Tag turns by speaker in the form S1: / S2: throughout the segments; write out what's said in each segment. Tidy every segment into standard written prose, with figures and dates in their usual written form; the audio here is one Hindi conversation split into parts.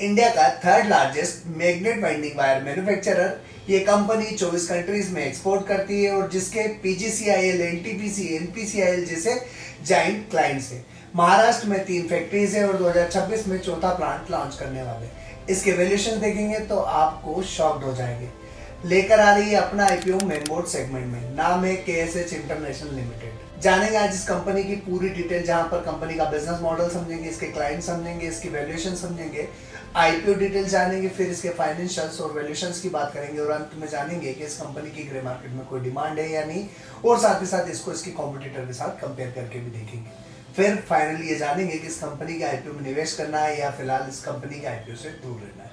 S1: इंडिया का third largest magnet winding wire manufacturer. ये कंपनी 24 कंट्रीज में एक्सपोर्ट करती है और जिसके पीजीसीआईएल, एनटीपीसी, एनपीसीआईएल जैसे जाइंट क्लाइंट्स है। महाराष्ट्र में 3 फैक्ट्रीज है और 2026 में चौथा प्लांट लॉन्च करने वाले। इसके वैल्यूएशन देखेंगे तो आपको शॉक्ड हो जाएंगे। लेकर आ रही है अपना आईपीओ मेनबोर्ड सेगमेंट में, नाम है केएसएच इंटरनेशनल लिमिटेड। जानेंगे आज इस कंपनी की पूरी डिटेल, जहां पर कंपनी का बिजनेस मॉडल समझेंगे, इसके क्लाइंट समझेंगे, इसकी वैल्यूएशन समझेंगे, आईपीओ डिटेल जानेंगे, फिर इसके फाइनेंशियल्स और वैल्यूएशंस की बात करेंगे और अंत में जानेंगे कि इस कंपनी की ग्रे मार्केट में कोई डिमांड है या नहीं, और साथ ही साथ इसको इसकी कॉम्पिटिटर के साथ कंपेयर करके भी देखेंगे। फिर फाइनली ये जानेंगे कि इस कंपनी के आईपीओ में निवेश करना है या फिलहाल इस कंपनी के आईपीओ से दूर रहना है।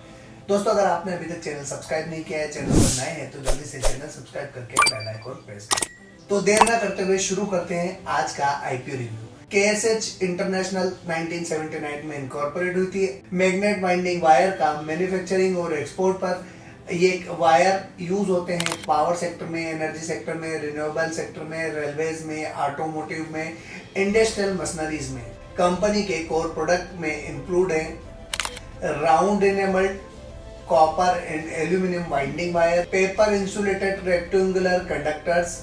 S1: दोस्तों, अगर आपने अभी तक चैनल सब्सक्राइब नहीं किया है, चैनल पर नए हैं तो जल्दी से चैनल सब्सक्राइब करके बेल आइकन प्रेस करें। तो देर ना करते हुए शुरू करते हैं आज का आईपीओ रिव्यू। केएसएच इंटरनेशनल 1979 में इनकॉर्पोरेट हुई थी। मैग्नेट वाइंडिंग वायर का मैन्युफैक्चरिंग और एक्सपोर्ट पर ये वायर यूज होते हैं पावर सेक्टर में, एनर्जी सेक्टर में, रिन्यूएबल सेक्टर में, रेलवेज में, ऑटोमोटिव में, इंडस्ट्रियल मशीनरीज में। कंपनी के कोर प्रोडक्ट में इंक्लूड है round enamelled copper and aluminium winding wire, paper insulated rectangular conductors,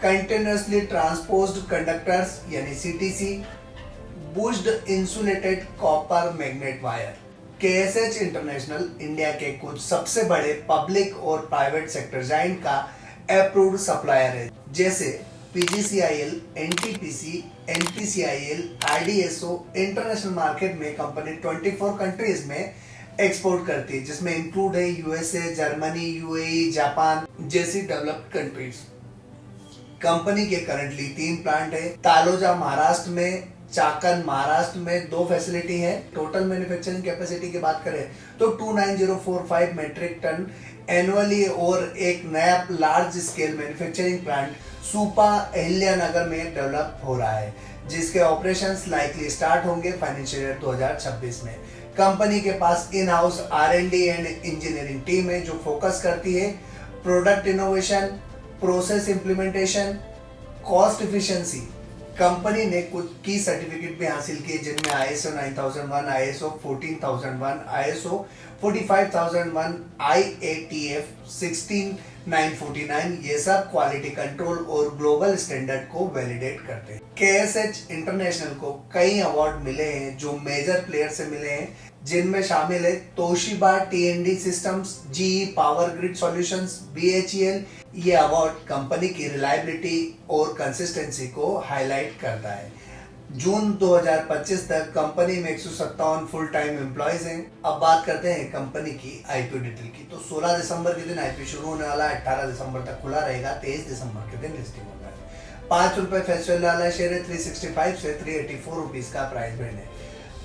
S1: continuously transposed conductors यानी CTC, bushed insulated copper magnet wire. KSH international India के कुछ सबसे बड़े पब्लिक और प्राइवेट सेक्टर जाइंट का अप्रूव्ड सप्लायर है, जैसे PGCIL, NTPC, NPCIL, IDSO. International market में कंपनी 24 कंट्रीज में एक्सपोर्ट करती है, जिसमें इंक्लूड है यूएसए, जर्मनी, यूएई, जापान जैसी डेवलप्ड कंट्रीज। कंपनी के करंटली 3 प्लांट है, तालोजा महाराष्ट्र में, चाकन महाराष्ट्र में 2 फैसिलिटी है। टोटल मैन्युफैक्चरिंग कैपेसिटी की बात करें तो 29045 मेट्रिक टन एनुअली, और एक नया large scale manufacturing plant Supa Ahilyanagar में डेवलप हो रहा है, जिसके ऑपरेशंस लाइकली स्टार्ट होंगे फाइनेंशियल ईयर 2026 में। कंपनी के पास in house R and D and engineering team है जो फोकस करती है product innovation, process implementation, cost efficiency. Company ने कुछ की सर्टिफिकेट भी हासिल किए, जिनमें आईएसओ 9001, आईएसओ 14001, आईएसओ 45001, आईएटीएफ 16949। ये सब क्वालिटी कंट्रोल और ग्लोबल स्टैंडर्ड को वैलिडेट करते हैं। केएसएच इंटरनेशनल को कई अवार्ड मिले हैं जो मेजर प्लेयर से मिले हैं, जिनमें शामिल है Toshiba T and D systems, GE power grid solutions, BHEL. ये अवार्ड कंपनी की रिलायबिलिटी और कंसिस्टेंसी को हाईलाइट करता है। जून 2025 तक कंपनी में 157 फुल टाइम एम्प्लॉयज हैं। अब बात करते हैं कंपनी की आईपीओ डिटेल की। तो 16 दिसंबर के दिन आईपीओ शुरू होने वाला है, 18 दिसंबर तक खुला रहेगा, 23 दिसंबर के दिन लिस्टिंग होगा। ₹5 फेस वैल्यू वाला शेयर है, 365 से 384 रुपीज का प्राइस बैंड है।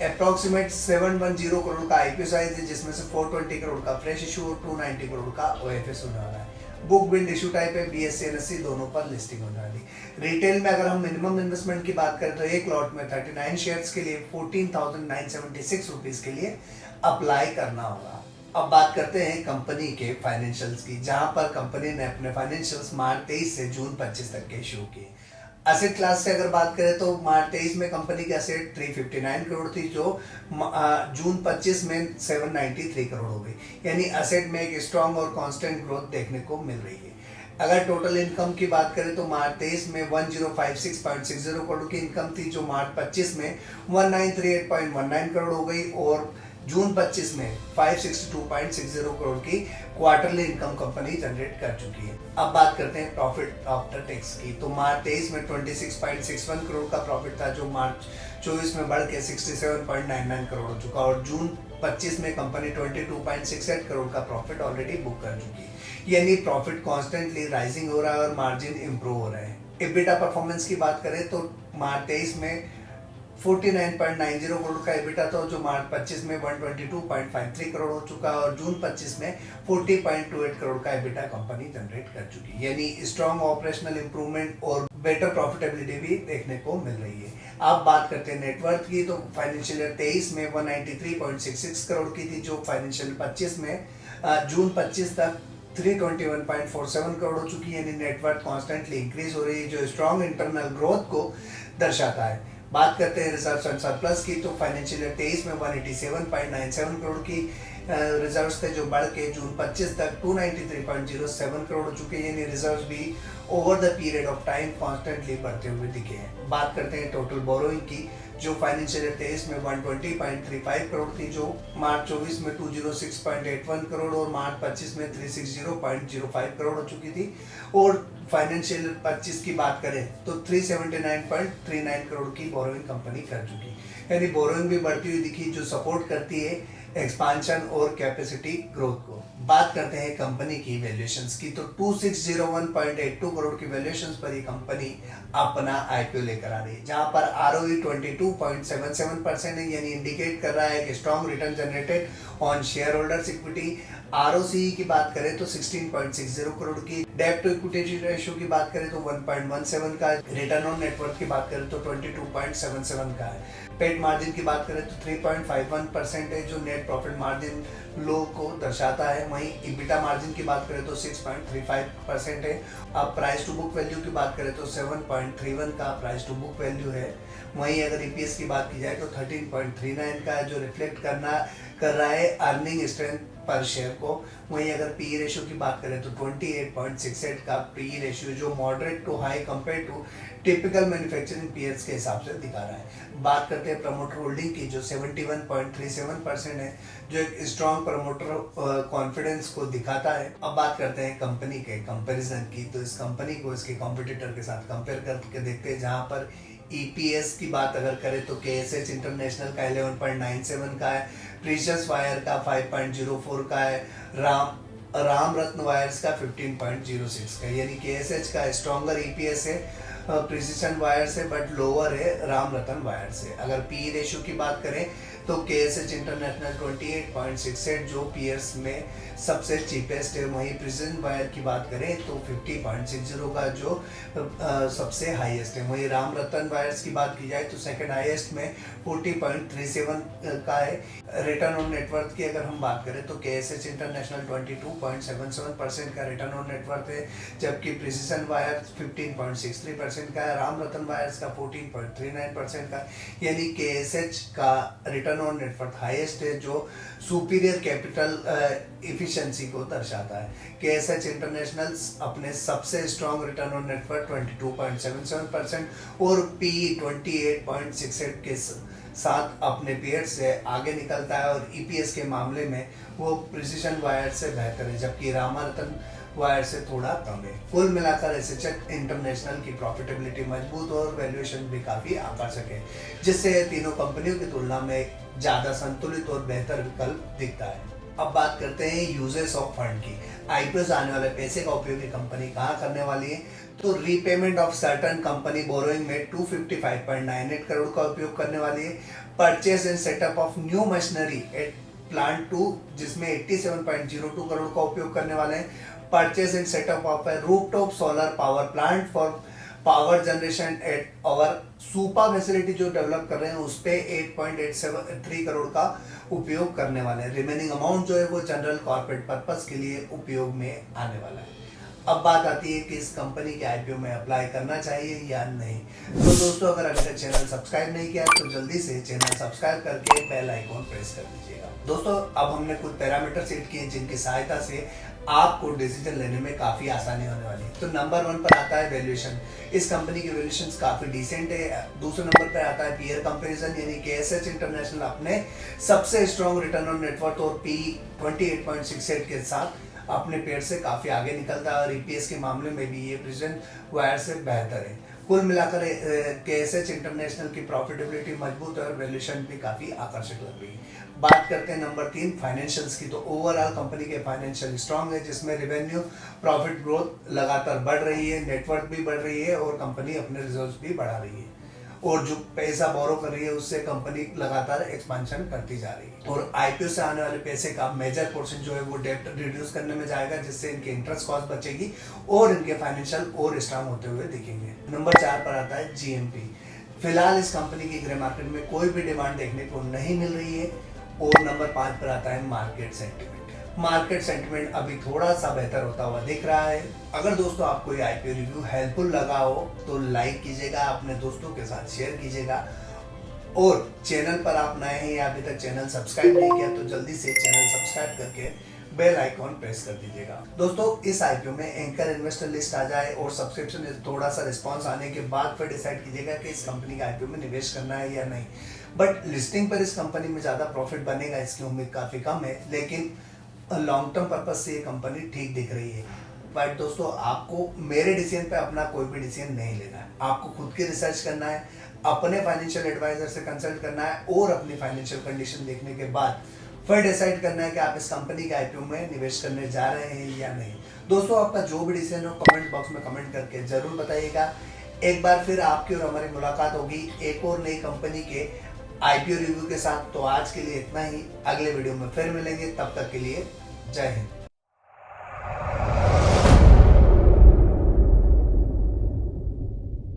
S1: अप्रोक्सीमेट 710 करोड़ का आईपीओ साइज है, जिसमें से 420 करोड़ का फ्रेश इशू और 290 करोड़ का ओएफएस होने वाला है। बुक बिल्ड इशू टाइप है, बीएससी एनएससी दोनों पर लिस्टिंग होने वाली। रिटेल में अगर हम मिनिमम इन्वेस्टमेंट की बात करें तो एक लॉट में 39 शेयर्स के लिए 14,976 रुपीज के लिए अप्लाई करना होगा। अब बात करते हैं कंपनी के फाइनेंशियल्स की, जहां पर कंपनी ने अपने फाइनेंशियल्स मार्च 23 से जून 25 तक के इशू किए। एसेट क्लास से अगर बात करें तो मार्च 23 में कंपनी की एसेट 359 करोड़ थी, जो जून 25 में 793 करोड़ हो गई, यानी एसेट में एक स्ट्रॉन्ग और कांस्टेंट ग्रोथ देखने को मिल रही है। अगर टोटल इनकम की बात करें तो मार्च 23 में 1056.60 करोड़ की इनकम थी, जो मार्च 25 में 1938.19 करोड़ हो गई, और जून 25 में 562.60 करोड़ की क्वार्टरली इनकम कंपनी जनरेट कर चुकी है। अब बात करते हैं प्रॉफिट आफ्टर टैक्स की। तो मार्च 23 में 26.61 करोड़ का प्रॉफिट था, जो मार्च 24 में बढ़ के 67.99 करोड़ हो चुका, और जून 25 में कंपनी 22.68 करोड़ का प्रॉफिट ऑलरेडी बुक कर चुकी है, यानी प्रॉफिट कॉन्स्टेंटली राइजिंग हो रहा है और मार्जिन इंप्रूव हो रहे हैं। एबिटा परफॉर्मेंस की बात करें तो मार्च 23 में 49.90 करोड़ का एबिटा था, जो मार्च 25 में 122.53 करोड़ हो चुका है, और जून 25 में 40.28 करोड़ का एबिटा कंपनी जनरेट कर चुकी है, यानी स्ट्रॉन्ग ऑपरेशनल इंप्रूवमेंट और बेटर प्रॉफिटेबिलिटी भी देखने को मिल रही है। अब बात करते हैं नेटवर्थ की। तो फाइनेंशियल ईयर 23 में 193.66 करोड़ की थी, जो फाइनेंशियल 25 में जून 25 तक 321.47 करोड़ हो चुकी है, यानी नेटवर्थ कॉन्स्टेंटली इंक्रीज हो रही है, जो स्ट्रॉन्ग इंटरनल ग्रोथ को दर्शाता है। बात करते हैं रिजर्व एंड सरप्लस की, तो फाइनेंशियल ईयर 23 में 187.97 करोड़ की रिजर्व्स थे, जो बढ़ के जून 25 तक 293.07 करोड़ हो चुके हैं। यानी रिजर्व्स भी over the period of time constantly बढ़ते हुए दिखे हैं। बात करते हैं टोटल बोरोइंग की, जो फाइनेंशियल ईयर 23 में 120.35 करोड़ थी, जो मार्च 24 में 206.81 करोड़ और मार्च 25 में 360.05 करोड़ हो चुकी थी। और फाइनेंशियल 25 की बात करें तो 379.39 करोड़ की बोरोइंग कंपनी कर चुकी, यानी बोरोइंग भी बढ़ती हुई दिखी, जो सपोर्ट करती है एक्सपांशन और कैपेसिटी ग्रोथ को। बात करते हैं कंपनी की वैल्यूएशंस की, तो 2601.82 करोड़ की वैल्यूएशंस पर ये कंपनी अपना आईपीओ लेकर आ रही है, जहां पर आरओई 22.77% है, यानी इंडिकेट कर रहा है कि strong return generated on share holders equity. ROC की बात करें तो 16.60 करोड़ की, डेट टू इक्विटी रेशियो की बात करें तो 1.17 का, रिटर्न ऑन नेटवर्थ की बात करें तो 22.77 का है। पेट मार्जिन की बात करें तो 3.51% है, जो नेट प्रॉफिट मार्जिन लो को दर्शाता है। वहीं इबिटा मार्जिन की बात करें तो 6.35% है। अब प्राइस टू बुक वैल्यू की बात करें तो 7.31 का प्राइस टू बुक वैल्यू है। वहीं अगर ईपीएस की बात की जाए तो 13.39 का है, जो रिफ्लेक्ट कर रहा है अर्निंग स्ट्रेंथ पर शेयर को। वहीं अगर पी रेशियो की बात करें तो 28.68 का पी रेशियो, जो moderate to high compare to typical manufacturing peers के हिसाब से दिखा रहा है। बात करते हैं प्रमोटर होल्डिंग की, जो 71.37% है, जो एक स्ट्रॉन्ग प्रमोटर कॉन्फिडेंस को दिखाता है। अब बात करते हैं कंपनी के कंपैरिजन की, तो इस कंपनी को इसके कॉम्पिटिटर के साथ कंपेयर करके देखते हैं। जहां पर ईपीएस की बात अगर करें तो केएसएच इंटरनेशनल का 11.97 का है, प्रीशियस वायर का 5.04 का है, राम रत्न वायर्स का 15.06 का, यानी केएसएच का स्ट्रॉन्गर ईपीएस है प्रिसीजन वायर से, बट लोअर है राम रतन वायर से। अगर पी रेशियो की बात करें तो केएसएच इंटरनेशनल 28.68, जो पीयर्स में सबसे चीपेस्ट है। वहीं प्रिसीजन वायर की बात करें तो 50.60 का, जो सबसे हाईएस्ट है। वहीं राम रतन वायर्स की बात की जाए तो सेकंड हाईएस्ट में 40.37 का है। रिटर्न ऑन नेटवर्थ की अगर हम बात करें तो केएसएच इंटरनेशनल 22.77% का रिटर्न ऑन नेटवर्थ है, जबकि प्रिसीजन वायर 15.63% का है, राम रतन वायर्स का 14.39% का, यानी केएसएच का रिटर्न ऑन नेटवर्थ हाईएस्ट है, जो सुपीरियर कैपिटल इफिशिएंसी को दर्शाता है। केएसएच इंटरनेशनल अपने सबसे स्ट्रॉन्ग रिटर्न ऑन नेटवर्थ 22.77% और पी 28.68 के साथ अपने पीरियड से आगे निकलता है। और ईपीएस के मामले में वो प्रिसीजन वायर से बेहतर है, जबकि रामरतन वायर से थोड़ा कम है। कुल मिलाकर एसएचएच इंटरनेशनल की प्रॉफिटेबिलिटी मजबूत और वैल्यूएशन भी काफी आकर्षक है, जिससे तीनों कंपनियों की तुलना में ज्यादा संतुलित और बेहतर विकल्प दिखता है। अब बात करते हैं यूजेस ऑफ फंड की। आईपीओ से आने वाले पैसे का उपयोग ये कंपनी कहाँ करने वाली है, तो repayment of certain company borrowing में 255.98 करोड़ का उपयोग करने वाली है। Purchase and setup of new machinery at plant 2, जिसमें 87.02 करोड़ का उपयोग करने वाले हैं। Purchase and setup of a rooftop solar power plant for power generation at our Supa facility जो डेवलप कर रहे हैं उस पे 8.873 करोड़ का उपयोग करने वाले हैं। रिमेनिंग अमाउंट जो है वो जनरल कॉर्पोरेट पर्पस के लिए उपयोग में आने वाला है। अब बात आती है कि इस कंपनी के आईपीओ में अप्लाई करना चाहिए या नहीं। तो दोस्तों, अगर अभी तक चैनल सब्सक्राइब नहीं किया तो जल्दी से चैनल सब्सक्राइब करके बेल आइकॉन प्रेस कर दीजिएगा। दोस्तों, अब हमने कुछ पैरामीटर सेट किए जिनकी सहायता से आपको डिसीजन लेने में काफी आसानी होने वाली है। तो नंबर 1 पर आता है वैल्यूएशन। इस कंपनी की वैल्यूएशन काफी डिसेंट है। दूसरे नंबर पर आता है पीयर कंपैरिजन, यानी केएसएच इंटरनेशनल अपने सबसे स्ट्रॉन्ग रिटर्न ऑन नेटवर्थ और पी 28.68 के साथ अपने पेड़ से काफी आगे निकलता है। और ईपीएस के मामले में भी ये प्रेजेंट वायर से बेहतर है। कुल मिलाकर केएसएच इंटरनेशनल की प्रॉफिटेबिलिटी मजबूत है और वैल्यूएशन भी काफी आकर्षक लग रही है। बात करते हैं नंबर 3 फाइनेंशियल्स की। तो ओवरऑल कंपनी के फाइनेंशियल स्ट्रांग है, जिसमें रेवेन्यू प्रॉफिट ग्रोथ लगातार बढ़ रही है, नेटवर्क भी बढ़ रही है और कंपनी अपने रिजर्व्स भी बढ़ा रही है। और जो पैसा बोरो कर रही है उससे कंपनी लगातार एक्सपेंशन करती जा रही है। और आईपीओ से आने वाले पैसे का मेजर पोर्शन जो है वो डेब्ट रिड्यूस करने में जाएगा, जिससे इनके इंटरेस्ट कॉस्ट बचेगी और इनके फाइनेंशियल और स्ट्रांग होते हुए दिखेंगे। नंबर 4 पर आता है जीएमपी। फिलहाल इस कंपनी की ग्रे मार्केट में कोई भी डिमांड देखने को नहीं मिल रही है। और नंबर 5 पर आता है मार्केट सेंटिमेंट। मार्केट सेंटिमेंट अभी थोड़ा सा बेहतर होता हुआ दिख रहा है। अगर दोस्तों आपको ये आईपीओ रिव्यू हेल्पफुल लगा हो तो लाइक कीजिएगा, अपने दोस्तों के साथ शेयर कीजिएगा और चैनल पर आप नए हैं या अभी तक चैनल सब्सक्राइब नहीं किया तो जल्दी से चैनल सब्सक्राइब करके बेल आइकॉन प्रेस कर दीजिएगा। दोस्तों इस आईपीओ में एंकर इन्वेस्टर लिस्ट आ जाए और सब्सक्रिप्शन थोड़ा सा रिस्पांस आने के बाद फिर डिसाइड कीजिएगा कि इस कंपनी का आईपीओ में निवेश करना है या नहीं। बट लिस्टिंग पर इस कंपनी में ज़्यादा प्रॉफिट बनेगा इसकी उम्मीद काफ़ी कम है, लेकिन लॉन्ग टर्म पर्पज से ये कंपनी ठीक दिख रही है। बट दोस्तों आपको मेरे डिसीजन पे अपना कोई भी डिसीजन नहीं लेना है, आपको खुद की रिसर्च करना है, अपने फाइनेंशियल एडवाइजर से कंसल्ट करना है और अपनी फाइनेंशियल कंडीशन देखने के बाद फिर डिसाइड करना है कि आप इस कंपनी के आईपीओ में निवेश करने जा रहे हैं या नहीं। दोस्तों आपका जो भी डिसीजन हो कमेंट बॉक्स में कमेंट करके जरूर बताइएगा। एक बार फिर आपकी और हमारी मुलाकात होगी एक और नई कंपनी के आईपीओ रिव्यू के साथ। तो आज के लिए इतना ही, अगले वीडियो में फिर मिलेंगे, तब तक के लिए जय हिंद।